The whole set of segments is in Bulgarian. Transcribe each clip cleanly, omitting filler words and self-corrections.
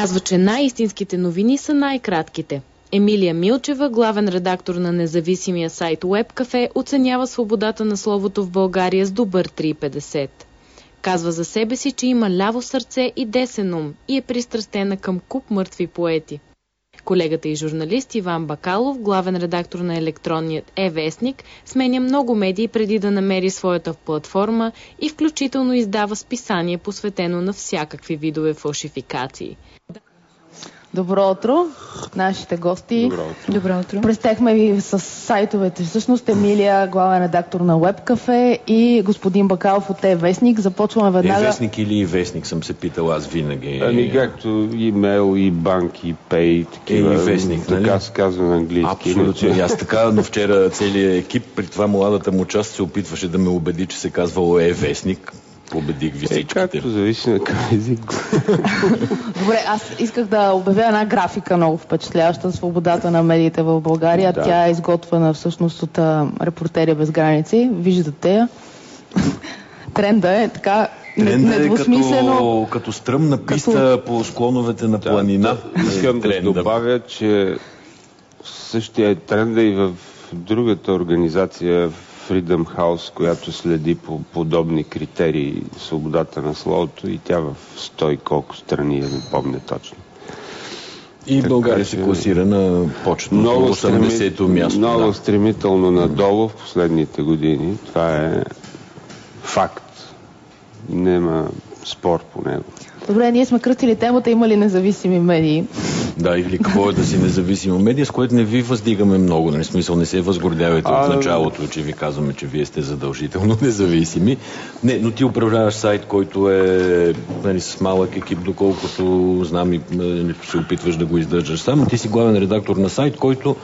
Казва, че най-истинските новини са най-кратките. Емилия Милчева, главен редактор на независимия сайт WebCafe, оценява свободата на словото в България с добър 3,50. Казва за себе си, че има ляво сърце и десен ум и е пристрастена към куп мъртви поети. Колегата и журналист Иван Бакалов, главен редактор на електронният Е-вестник, сменя много медии преди да намери своята платформа и включително издава списание, посветено на всякакви видове фалшификации. Добро утро, нашите гости. Добро утро. Представихме ви с сайтовете. Всъщност Емилия, главен редактор на WebCafe, и господин Бакалов от Е-вестник. Започваме веднага. Е-вестник или вестник съм се питал аз винаги. Ами както имейл, и банк, и пей, такива. И вестник, нали? Така се казва на английски. Абсолютно. Аз така, но вчера целият екип, при това младата му част, се опитваше да ме убеди, че се казва Е-вестник. Победих ви всичките. Както зависи на какъв език. Добре, аз исках да обявя една графика много впечатляваща, свободата на медиите в България. Да. Тя е изготвена всъщност от Репортери без граници. Виждате я. Тренда е така недвусмислено. Като стръмна писта по склоновете на планина. Искам да добавя, че същия е тренда и в другата организация, Freedom House, която следи по подобни критерии свободата на словото, и тя в 100 и колко страни, не помня точно. И България се класира на почетното 80-то място. Много стремително надолу в последните години. Това е факт. Нема спор по него. Добре, ние сме кръстили темата, има ли независими медии? Да, или какво е да си независима медия, с което не ви въздигаме много, нали, смисъл, не се възгордявайте от началото, че ви казваме, че вие сте задължително независими. Не, но ти управляваш сайт, който е, нали, с малък екип, доколкото знам, и се опитваш да го издържаш сам. Ти си главен редактор на сайт, който,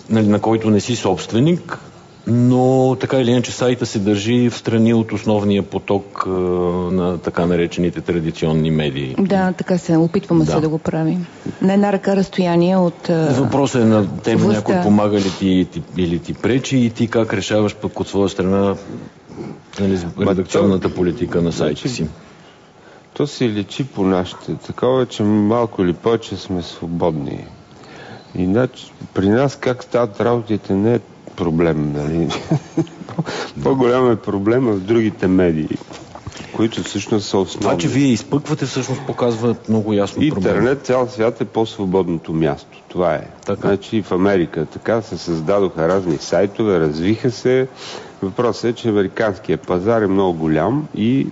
нали, на който не си собственик, но така или иначе сайта се държи в страни от основния поток на така наречените традиционни медии. Да, така се опитваме се да го правим. На една ръка разстояние от въпросът е на тема някой помага ли ти или ти пречи, и ти как решаваш пък от своя страна, нали, редакционната политика на сайта си. То се личи по нашите. Такова, че малко или повече сме свободни. Иначе при нас как стават работите не е проблем, нали? По-голям е проблема в другите медии, които всъщност са основни. Това, че вие изпъквате, всъщност показва много ясно проблема. Интернет, цял свят е по-свободното място. Това е. Така. Значи в Америка така се създадоха разни сайтове, развиха се. Въпросът е, че американският пазар е много голям и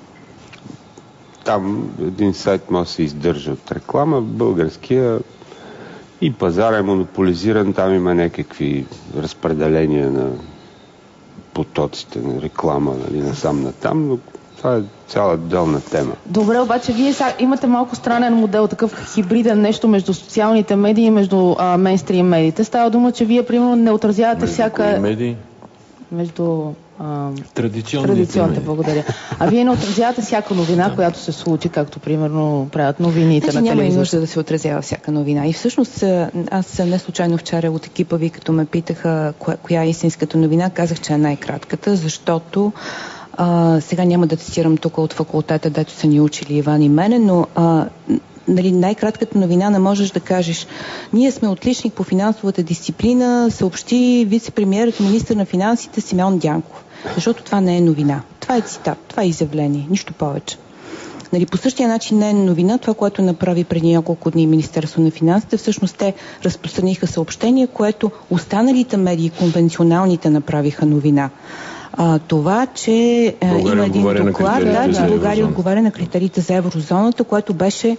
там един сайт може да се издържа от реклама, българския и пазар е монополизиран, там има някакви разпределения на потоците на реклама, нали, насам натам, но това е цяла отделна тема. Добре, обаче вие имате малко странен модел, такъв хибриден, нещо между социалните медии и между мейнстрим медиите. Става дума, че вие примерно не отразявате всяка... медии? Между традиционните, благодаря. А вие не отразявате всяка новина, която се случи, както примерно правят новините на телевизията. Няма и нужда да се отразява всяка новина. И всъщност аз не случайно вчера от екипа ви, като ме питаха коя е истинската новина, казах, че е най-кратката, защото сега няма да цитирам тук от факултета, дето са ни учили Иван и мене, но нали, най-кратката новина не можеш да кажеш: ние сме отличник по финансовата дисциплина, съобщи вице-премиерът и министър на финансите Симеон Дянков. Защото това не е новина. Това е цитат, това е изявление, нищо повече. Нали, по същия начин не е новина това, което направи преди няколко дни Министерство на финансите. Всъщност те разпространиха съобщение, което останалите медии, конвенционалните, направиха новина. Това, че има един доклад, че България отговаря на критериите за еврозоната, което беше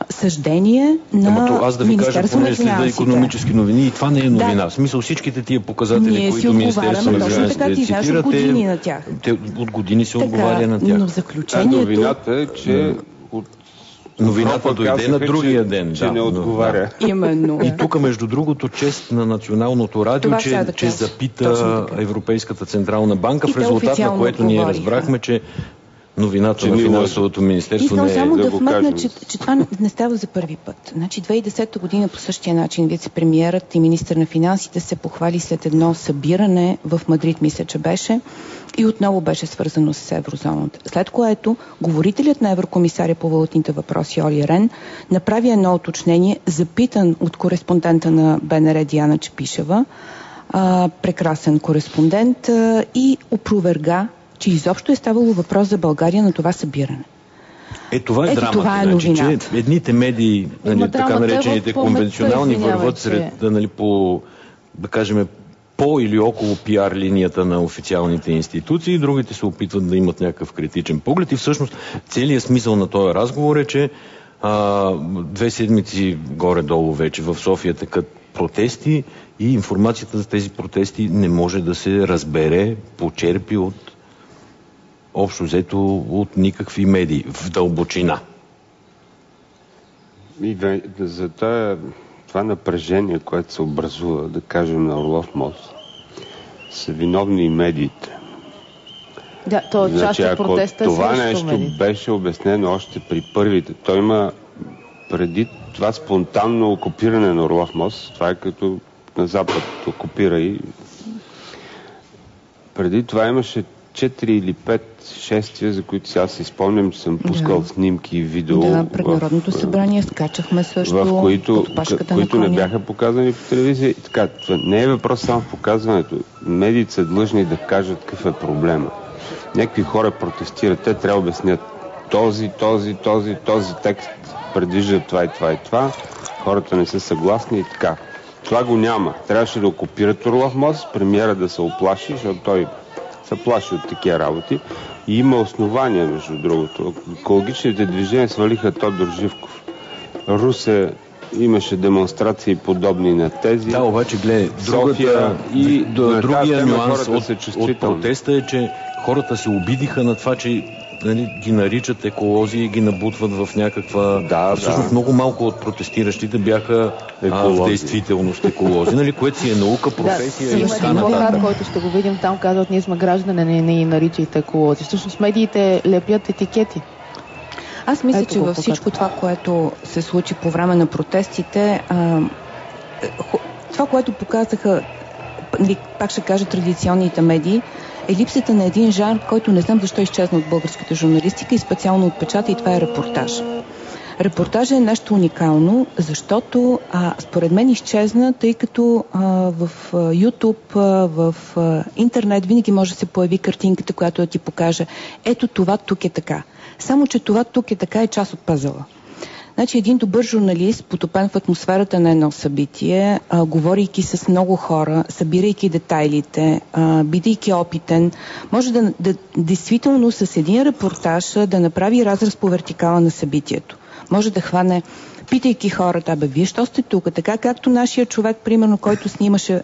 съждение на аз да ви кажа, понеже следа икономически новини, и това не е новина. В смисъл, всичките тия показатели, които Министерство на финансите цитирате, от години се отговаря на тях. Но в заключението... Новината е, че новината дойде на другия ден. Че не отговаря. Да. Именно. И тук, между другото, чест на Националното радио, че запита Европейската централна банка, в резултат на което ние разбрахме, че новината на финансовото министерство не е... Искам само да вметна, че това не става за първи път. Значи 2010 година по същия начин вице-премиерът и министър на финансите се похвали след едно събиране в Мадрид, мисля, че беше, и отново беше свързано с еврозоната. След което говорителят на еврокомисаря по валутните въпроси Оли Рен направи едно уточнение, запитан от кореспондента на БНР Диана Чепишева, прекрасен кореспондент, и опроверга, че изобщо е ставало въпрос за България на това събиране. Това е драмата. Това е новината. Че едните медии, така наречените конвенционални, върват сред, по, да кажем, по или около пиар линията на официалните институции, другите се опитват да имат някакъв критичен поглед и всъщност целият смисъл на този разговор е, че 2 седмици горе-долу вече в София текат протести и информацията за тези протести не може да се разбере, почерпи от общо взето от никакви медии в дълбочина. И за това напрежение, което се образува, да кажем, на Орлов мост, са виновни и медиите. Да, то е част от протеста. Това нещо беше обяснено още при първите. Той има преди това спонтанно окупиране на Орлов мост. Това е като на Запад окупира и... Преди това имаше 4 или 5 шествия, за които сега си спомням, че съм пускал снимки и видео. Да, пред Народното събрание скачахме също, в които не бяха показани по телевизия. И така, това не е въпрос само в показването. Медиите са длъжни да кажат какъв е проблема. Някакви хора протестират, те трябва да обяснят този текст предвижда това и това и това. Хората не са съгласни и така. Това го няма. Трябваше да окупират Орлов мост, премиера да се оплаши, защото той се плаши от такива работи. И има основания, между другото. Екологичните движения свалиха Тодор Живков. Русе имаше демонстрации подобни на тези. Да, обаче гледай, другия нюанс от протеста е, че хората се обидиха на това, че ги наричат еколози и ги набутват в някаква... Всъщност много малко от протестиращите бяха в действителност еколози, което си е наука, професия и така нататък. Който ще го видим там, казват, ние сме граждани, не ни наричайте еколози. Всъщност медиите лепят етикети. Аз мисля, че във всичко това, което се случи по време на протестите, това, което показаха, пак ще кажа, традиционните медии, е липсата на един жанр, който не знам защо изчезна от българската журналистика и специално от печата, и това е репортаж. Репортажът е нещо уникално, защото според мен изчезна, тъй като в YouTube, в интернет винаги може да се появи картинката, която да ти покаже ето това тук е така. Само че това тук е така е част от пъзела. Значи един добър журналист, потопен в атмосферата на едно събитие, говорейки с много хора, събирайки детайлите, бидейки опитен, може да действително с един репортаж да направи разрез по вертикала на събитието. Може да хване, питайки хората, вие що сте тук? Така както нашия човек, примерно, който снимаше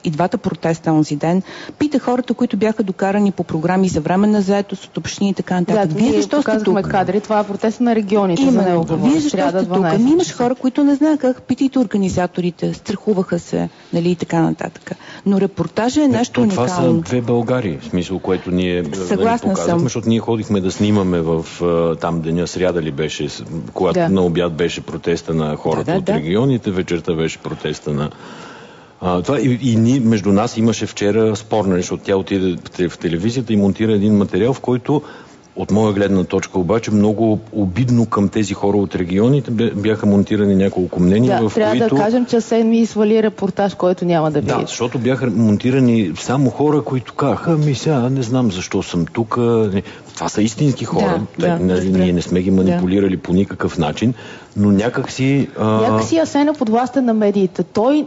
и двата протеста онзи ден, пита хората, които бяха докарани по програми за временна заетост от общини и така нататък. Вие защо сте тук? Кадри, това е протест на регионите. Именно. Вие защо сте тук? Имаш хора, които не знаят как, питайте организаторите, страхуваха се, нали, и така нататък. Но репортажа е нещо уникално. Това са две Българии, в смисъл, което ние показахме, защото ние ходихме да снимаме в там деня, сряда ли беше, когато на обяд беше протеста на хората от регионите, вечерта беше протеста на... това и ние, между нас имаше вчера спорна, защото тя отиде в телевизията и монтира един материал, в който от моя гледна точка обаче много обидно към тези хора от регионите бяха монтирани няколко мнения, в трябва които... да кажем, че Асен ми свали репортаж, който няма да види. Да, защото бяха монтирани само хора, които казаха, сега не знам защо съм тук. Това са истински хора. Ние не сме ги манипулирали по никакъв начин, но някакси Асен е подвластен на медиите. Той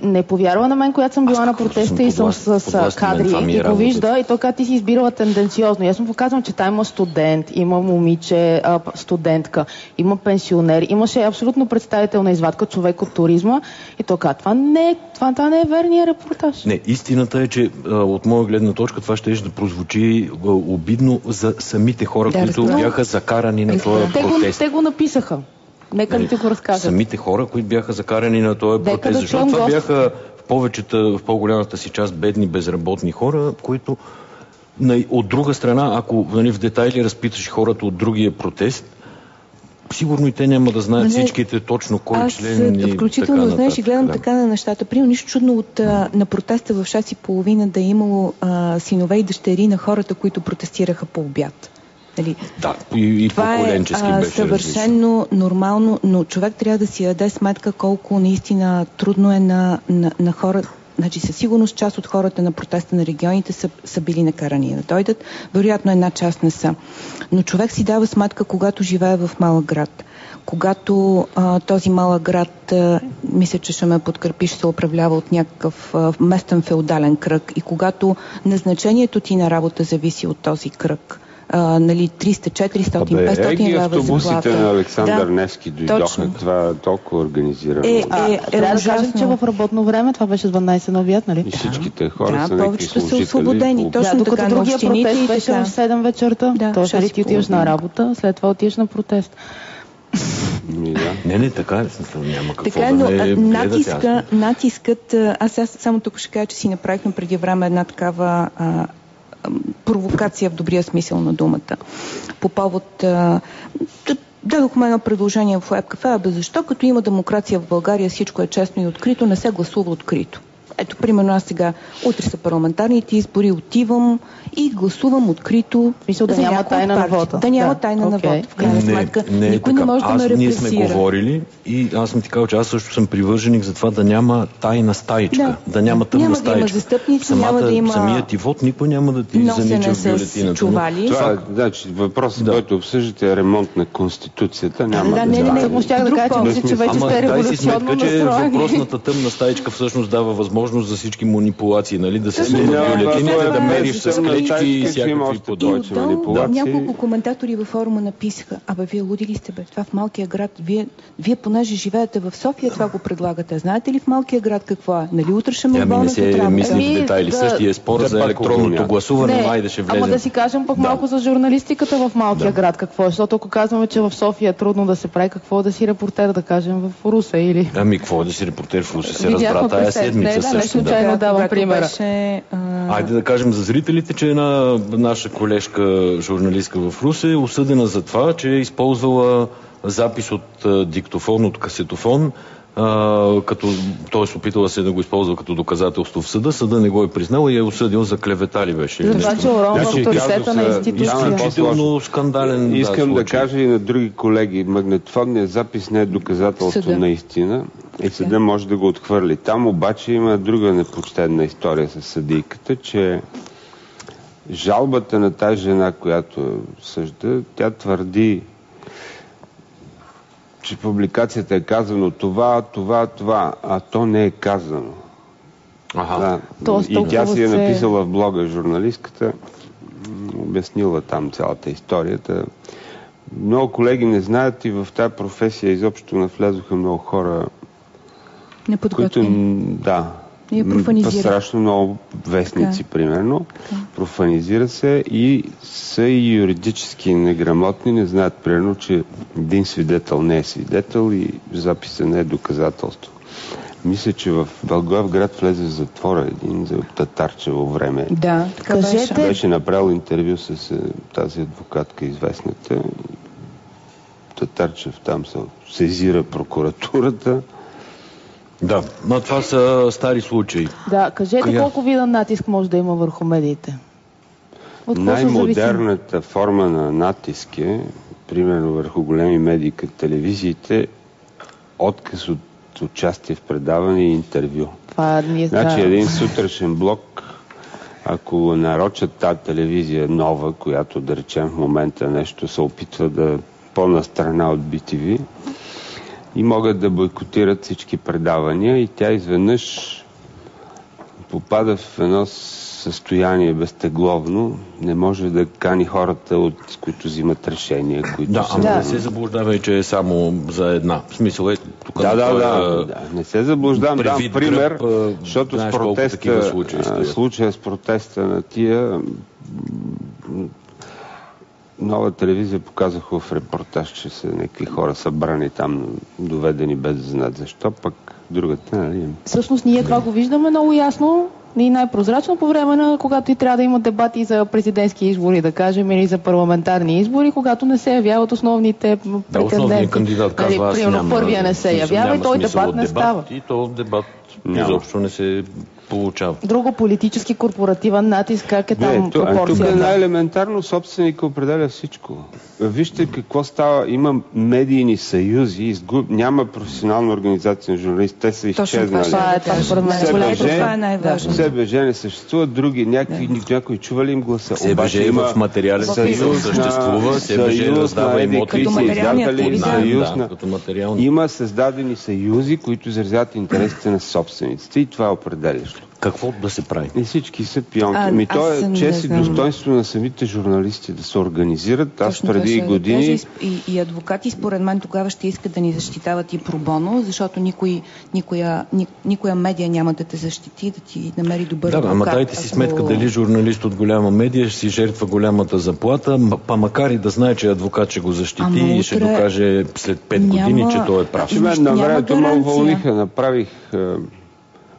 не повярва на мен, която съм била на протеста и съм с кадри и го вижда и той казва, ти си избирала тенденциозно. Аз му показвам, че там има студент, има момиче, студентка, има пенсионер, имаше абсолютно представителна извадка, човек от туризма и той казва, това не е верният репортаж. Не, истината е, че от моя гледна точка това ще да прозвучи обидно за самите хора, които бяха закарани на този протест. Те го написаха. Нека ли ти го разкажат? Самите хора, които бяха закарани на този протест, защото това бяха в по-голямата си част бедни, безработни хора, които От друга страна, ако в детайли разпиташ хората от другия протест, сигурно и те няма да знаят всичките точно кой член и включително, знаеш, и гледам така на нещата. Примерно нищо чудно на протеста в 6:30 да е имало синове и дъщери на хората, които протестираха по обяд. Нали? Да, и поколенчески беше съвършено нормално, но човек трябва да си даде сметка колко наистина трудно е на хора. Значи със сигурност част от хората на протеста на регионите са били накарани да дойдат. Вероятно една част не са. Но човек си дава сметка, когато живее в малък град. Когато този малък град, мисля, че ще ме подкрепиш, се управлява от някакъв местен феодален кръг и когато назначението ти на работа зависи от този кръг. 300, 400, 500 лева автобусите на Александър Невски дойдоха. Това толкова организирано. Трябва да кажем, че в работно време това беше 12 на обяд, нали? И всичките хора са някакви служители. Са освободени. Точно докато така, другия протест беше в 7 вечерта. Тоест, ти отиваш на работа, след това отиваш на протест. Не, така е. Няма какво така, да не натискът... Аз само тук ще кажа, че си направихме преди време една такава провокация в добрия смисъл на думата. По повод... Дадохме едно предложение в Web Cafe, защо като има демокрация в България всичко е честно и открито, не се гласува открито. Ето, примерно аз сега, утре са парламентарните избори, отивам и гласувам открито. Мисля, да няма тайна на вота. Да няма тайна на вота. В крайна сметка, никой не може да ме репресира. Ние сме говорили и аз съм ти казал, че аз също съм привърженик за това да няма тайна стаичка, да няма тъмна стаичка. Няма да има застъпници, няма да има... Самият ти вод никой няма да ти занича в бюлетината. Чували. Това, значи, въпросът, който обсъждате е ремонт на Конституцията. Няма не, щях да кажа, че мисля, че вече сте революционно настроени. Въпросната тъмна стаичка всъщност дава възможност за всички манипулации, нали? Да се сменят бюлетините, да мериш с клечки и всякакви подобни манипулации. Няколко коментатори във форума написаха: вие луди ли сте, бе? Това в малкия град. Вие понеже живеете в София, това го предлагате. Знаете ли в малкия град какво е? Нали утре ще ме не се мисли в детайли. Същия спор за електронното гласуване, майде ще влезем. Ама да си кажем пък малко за журналистиката в малкия град. Какво е? Защото ако казваме, че в София е трудно да се прави, какво е да си репортер, да кажем, в Русе или... Какво е да си репортер в Русе? Се разбра тая седмица. Случайно давам примера. Айде да кажем за зрителите, че една наша колежка, журналистка в Русе, е осъдена за това, че е използвала запис от диктофон, от касетофон, като т.е. опитала се да го използва като доказателство в съда. Съда не го е признал и е осъдил за клевета ли беше. За това, че уронва авторитета на институция. Изключително скандален. Искам да кажа и на други колеги, магнетофонният запис не е доказателство наистина и съда може да го отхвърли. Там обаче има друга непочтена история с съдийката, че жалбата на тази жена, която съжда, тя твърди, че публикацията е казано това, а то не е казано. И тя си е написала в блога журналистката, обяснила там цялата историята. Много колеги не знаят и в тази професия изобщо навлязоха много хора, които страшно много вестници, примерно. Профанизира се и са и юридически неграмотни, не знаят, примерно, че един свидетел не е свидетел и записа не е доказателство. Мисля, че в Благоевград влезе в затвора един за Татарчево време. Да, така беше. Беше направил интервю с тази адвокатка, известната. Татарчев там се сезира прокуратурата. Да, но това са стари случаи. Да, кажете колко виден натиск може да има върху медиите? Най-модерната форма на натиск е, примерно върху големи медии като телевизиите, отказ от участие в предаване и интервю. Значи един сутрешен блок, ако нарочат тази телевизия нова, която да речем в момента нещо се опитва да по-настрана от BTV, и могат да бойкотират всички предавания и тя изведнъж попада в едно състояние безтегловно, не може да кани хората, от които взимат решения. Не се заблуждавай, че е само за една. В смисъл е тук... Не се заблуждавам, дам пример, защото с случая с протеста на тия Нова телевизия показаха в репортаж, че са някакви хора събрани там, доведени без да знаят защо, пък другата, нали? Всъщност ние това го виждаме много ясно и най-прозрачно по време на когато и трябва да има дебати за президентски избори, да кажем, или за парламентарни избори, когато не се явяват основните претенденти. Основният кандидат казва, аз няма... Първия не се явява и той дебат не става. И то дебат изобщо не се получава. Друго политически корпоративен натиск, как е там пропорцията? Тук най-елементарно собственик определя всичко. Вижте какво става. Има медийни съюзи, няма професионална организация на журналисти, те са изчезнали. Това е най-важно. СБЖ не съществуват, други, някои чували им гласа. СБЖ има в материален съюз, съществува, СБЖ раздава имоти, има създадени съюзи, които изразяват интересите на собствениците и това е определящо. Какво да се прави? И всички са пионки. То е чест и достоинство на самите журналисти да се организират. Аз преди години... И адвокати, според мен, тогава ще искат да ни защитават и пробоно, защото никоя медия няма да те защити, да ти намери добър адвокат. Ама дайте си сметка дали журналист от голяма медия ще си жертва голямата заплата, макар и да знае, че адвокат ще го защити и ще докаже след 5 години, че той е прав. На времето много вълниха. Направих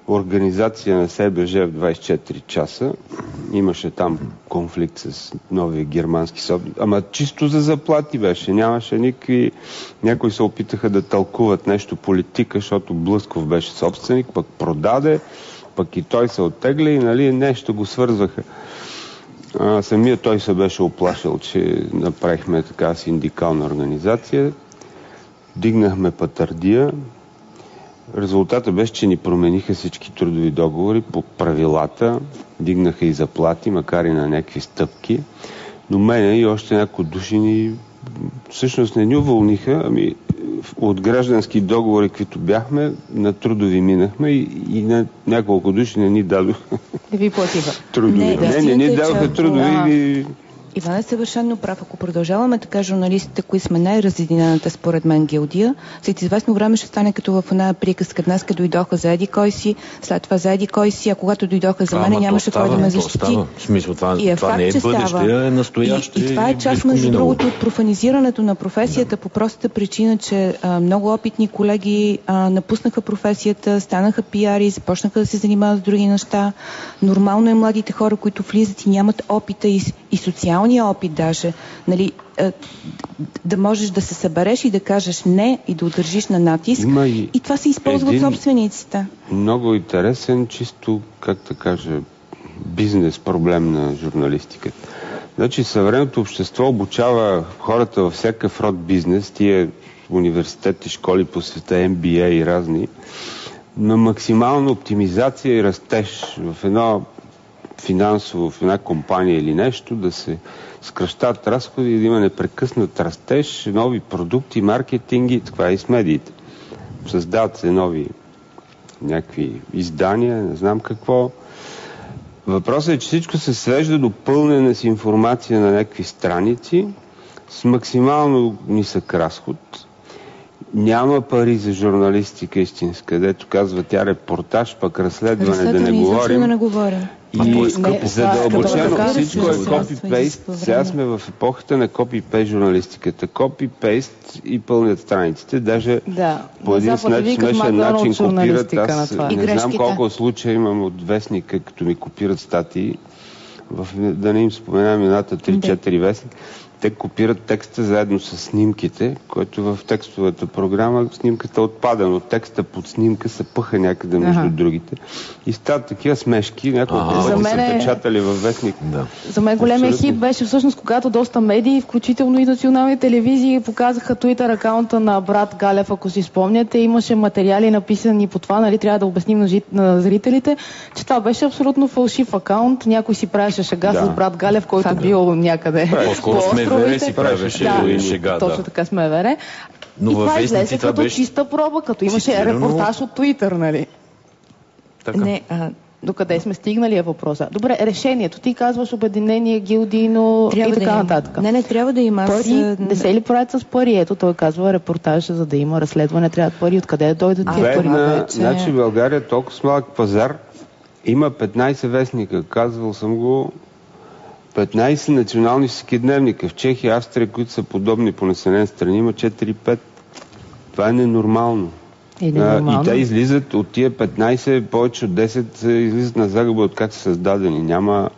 организация на СБЖ в 24 часа. Имаше там конфликт с новия германски собственик. Ама чисто за заплати беше. Нямаше никакви... Някои се опитаха да тълкуват нещо политика, защото Блъсков беше собственик, пък продаде, пък и той се оттегля и нали, нещо го свързваха. Самия той се беше оплашил, че направихме така синдикална организация. Дигнахме патардия. Резултата беше, че ни промениха всички трудови договори по правилата, дигнаха и заплати, макар и на някакви стъпки, но мене и още някои души всъщност не ни уволниха, ами от граждански договори, които бяхме, на трудови минахме и на няколко души не ни дадоха. Не ви платиха? Трудови. Не ни дадоха трудови. Иван е съвършено прав. Ако продължаваме така, журналистите, които сме най-разединената според мен гилдия, след известно време ще стане като в една приказка. Днеска дойдоха за еди кой си, след това за еди кой си, а когато дойдоха за мен, нямаше кой да ме защити. В смисъл, това не е бъдеще, е настояще. И това е част, между другото, от профанизирането на професията, по простата причина, че много опитни колеги напуснаха професията, станаха пиари, започнаха да се занимават с други неща. Нормално е младите хора, които влизат и нямат опита и социалния опит даже, нали, да можеш да се събереш и да кажеш не и да удържиш на натиск. И това се използва от собствениците. Много интересен, чисто, как да кажа, бизнес проблем на журналистиката. Значи съвременното общество обучава хората във всякакъв род бизнес, тия университети, школи по света, MBA и разни, на максимална оптимизация и растеж в едно финансово, в една компания или нещо, да се скръщат разходи и да има непрекъснат растеж, нови продукти, маркетинги, това и с медиите. Създават се нови някакви издания, не знам какво. Въпросът е, че всичко се свежда до пълнене с информация на някакви страници с максимално нисък разход. Няма пари за журналистика истинска, където казва тя репортаж, пък разследване да не говорим. И задълбочено всичко е копи-пейст. Сега сме в епохата на копи-пейст журналистиката. Копи-пейст и пълнят страниците. Даже по един смешен начин копират. Аз не знам колко случая имам от вестника, като ми копират статии. Да не им споменам имената 3-4 вестника. Те копират текста заедно с снимките, който в текстовата програма снимката отпада, но текста под снимка се пъха някъде между другите. И стават такива смешки, няколко пъти са печатали във вестник. Да. За мен големия хит беше всъщност, когато доста медии, включително и национални телевизии, показаха Twitter акаунта на брат Галев, ако си спомняте. Имаше материали написани по това, нали, трябва да обясним на зрителите, че това беше абсолютно фалшив акаунт. Някой си правеше шега с брат Галев, който бил някъде. МВР си правеше и шега. Точно така с МВР. Но и това излезе като беше чиста проба, като имаше репортаж от Twitter, нали? Не, докъде сме стигнали е въпроса. Добре, решението. Ти казваш обединение, гилдийно и така нататък. Не, трябва да има. Пари, не се ли правят с пари? Ето той казва репортаж, за да има разследване, трябват пари. Откъде да дойдат тия пари? Значи България е толкова малък пазар. Има 15 вестника. Казвал съм го. 15 национални всекидневника. В Чехия, Австрия, които са подобни по населени страни, има 4-5. Това е ненормално. И те излизат от тия 15, повече от 10 излизат на загуба от как са създадени. Няма...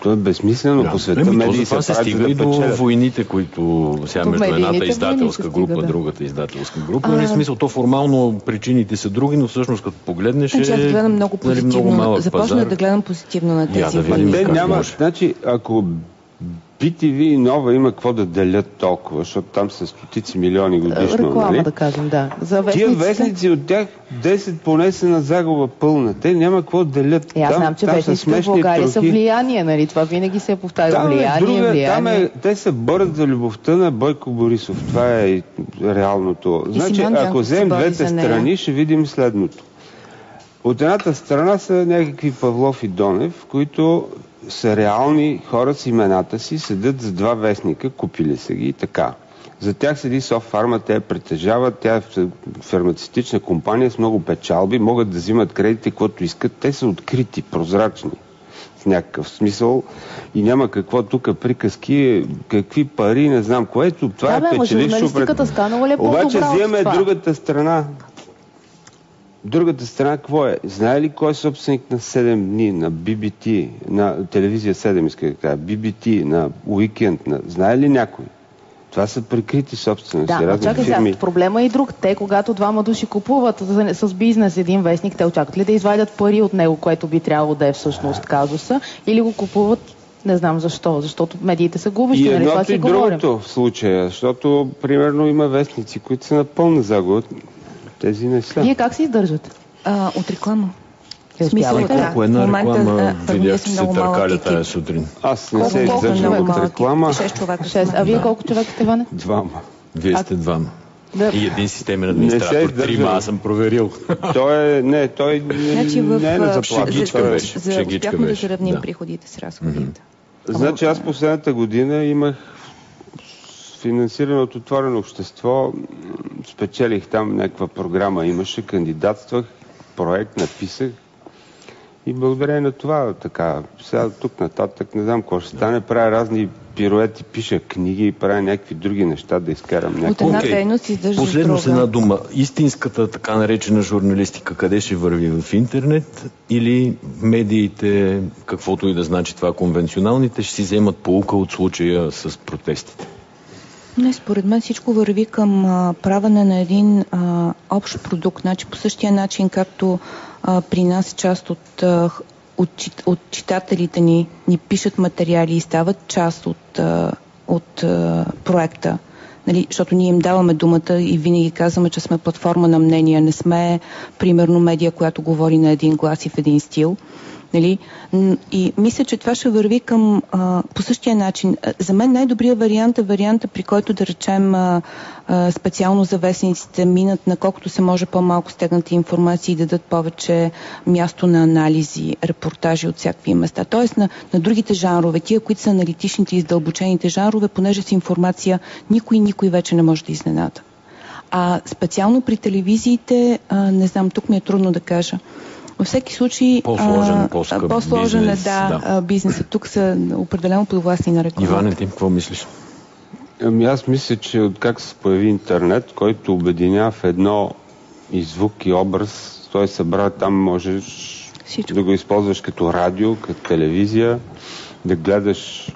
То е безсмислено по света. Медии се стига и до войните, които сега между едната издателска група, другата издателска група. В смисъл, то формално причините са други, но всъщност като погледнеш аз гледам много позитивно. Започна да гледам позитивно на тези войни. Те няма, значи, ако BTV и Нова има какво да делят толкова, защото там са стотици милиони годишно. Реклама, нали? да кажем, да. За тия вестници от тях 10 поне са на загуба пълна. Те няма какво да делят. Аз знам, че вестниците в България са влияние, нали? Това винаги се повтаря. Влияние. Те се борят за любовта на Бойко Борисов. Това е реалното. Значи, ако вземем двете страни, ще видим следното. От едната страна са някакви Павлов и Донев, които са реални хора с имената си, седят за 2 вестника, купили са ги и така. За тях седи Софтфарма, те я притежават, тя е фармацевтична компания с много печалби, могат да взимат кредити, каквото искат. Те са открити, прозрачни в някакъв смисъл и няма какво тук приказки, какви пари, не знам което. Това е печелившо. Обаче вземем другата страна. Другата страна какво е? Знае ли кой е собственик на 7 дни, на BBT, на телевизия 7, иска да кажа, BBT, на Уикенд, знае ли някой? Това са прикрити собствености. Да, чакай сега, проблема е и друг. Те, когато двама души купуват с бизнес един вестник, те очакват ли да извадят пари от него, което би трябвало да е всъщност казуса, или го купуват, не знам защо, защото медиите са губещи, нали? Това си говорим. И едното в случая, защото, примерно, има вестници, които са на пълна загуба. Тези не са. Вие как се издържате? От реклама. Колко една реклама видях, че се търкаля тая сутрин? Аз не се издържам от реклама. 6 човека. 6. А вие колко човека сте, Ване? 2. Вие сте 2. И един системен администратор. 3, аз съм проверил. Той не е на заплата. Успяхме да заравним приходите с разходите. Значи аз последната година имах финансиране от Отворено общество, спечелих там някаква програма, имаше, кандидатствах, проект написах и благодарение на това така, сега тук нататък не знам какво ще стане, правя разни пируети, пиша книги и правя някакви други неща да изкарам някакви. От една дейност издържаш друга. Последно с една дума. Истинската така наречена журналистика къде ще върви? В интернет или медиите, каквото и да значи това, конвенционалните, ще си вземат поука от случая с протестите? Не, според мен всичко върви към правене на един общ продукт. Значи, по същия начин, както при нас част от читателите ни пишат материали и стават част от проекта. Нали, защото ние им даваме думата и винаги казваме, че сме платформа на мнения. Не сме, примерно, медия, която говори на един глас и в един стил. Нали? И мисля, че това ще върви към по същия начин. За мен най-добрият вариант е варианта, при който да речем специално за вестниците минат на колкото се може по-малко стегнати информации и дадат повече място на анализи, репортажи от всякакви места. Тоест на другите жанрове, тия, които са аналитичните и издълбочените жанрове, понеже с информация никой вече не може да изненада. А специално при телевизиите, не знам, тук ми е трудно да кажа. Във всеки случай по-сложен бизнес, бизнесът. Тук са определено подвластни на реклама. Иване, ти какво мислиш? Аз мисля, че откак се появи интернет, който обединява в едно и звук и образ, той събра там, можеш всичко да го използваш като радио, като телевизия, да гледаш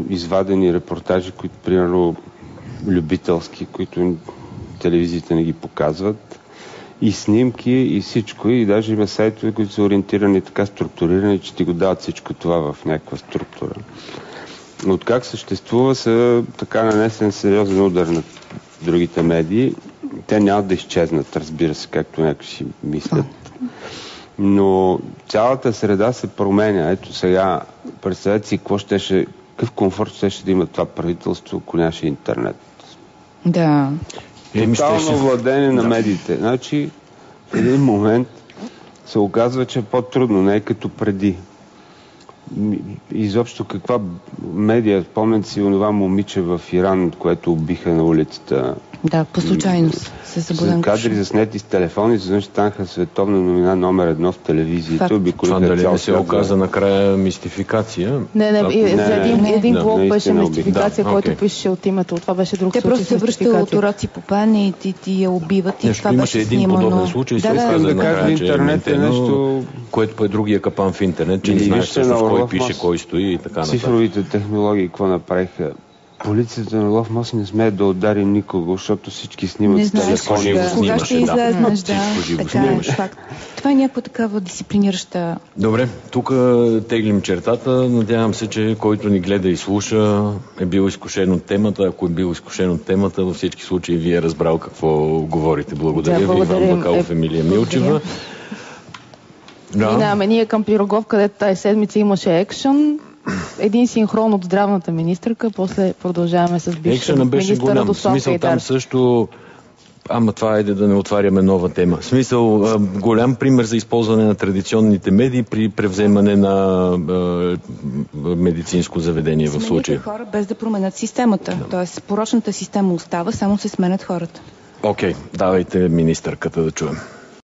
извадени репортажи, които примерно любителски, които телевизиите не ги показват, и снимки, и всичко. И даже има сайтове, които са ориентирани така структурирани, че ти го дават всичко това в някаква структура. Но откак съществува, са така нанесен сериозен удар на другите медии. Те няма да изчезнат, разбира се, както някакви си мислят. Но цялата среда се променя. Ето сега, представете си какъв комфорт щеше да има това правителство, ако нямаше интернет. Да. Тотално владение на медиите. Значи, в един момент се оказва, че е по-трудно, не е като преди. Изобщо каква медия, спомнят си онова момиче в Иран, което убиха на улицата, Да, по случайност се събуден. Кадри заснети с телефони, изведнъж станаха световна новина номер 1 в телевизията. Това дали не се оказа накрая мистификация? Не, един блог беше мистификация, който пише от името. Това беше друг случай. Те просто се връщат от уроци по пен и ти я убиват. Нещо имаше един подобен случай, се оказа накрая, че интернет е нещо... което е другия капан в интернет, че не знаеш всъщност кой пише, кой стои и така нататък. Цифровите технологии, какво направиха? Полицията на Лов Мост не смее да удари никого, защото всички снимат с телефони. Кога ще излезнеш, така е факт. Това е някаква такава дисциплинираща... Добре, тук теглим чертата. Надявам се, че който ни гледа и слуша е бил изкушен от темата. Ако е бил изкушен от темата, във всички случаи вие е разбрал какво говорите. Благодаря ви, Иван Бакалов, Емилия Милчева. Минаваме ние към Пирогов, където тази седмица имаше екшън. Един синхрон от здравната министърка, после продължаваме с бившия министър Радослав Смисъл там също... това е да не отваряме нова тема. Смисъл, голям пример за използване на традиционните медии при превземане на медицинско заведение в случая. Смените хора без да променят системата. Тоест, порочната система остава, само се сменят хората. Окей, давайте министърката да чуем.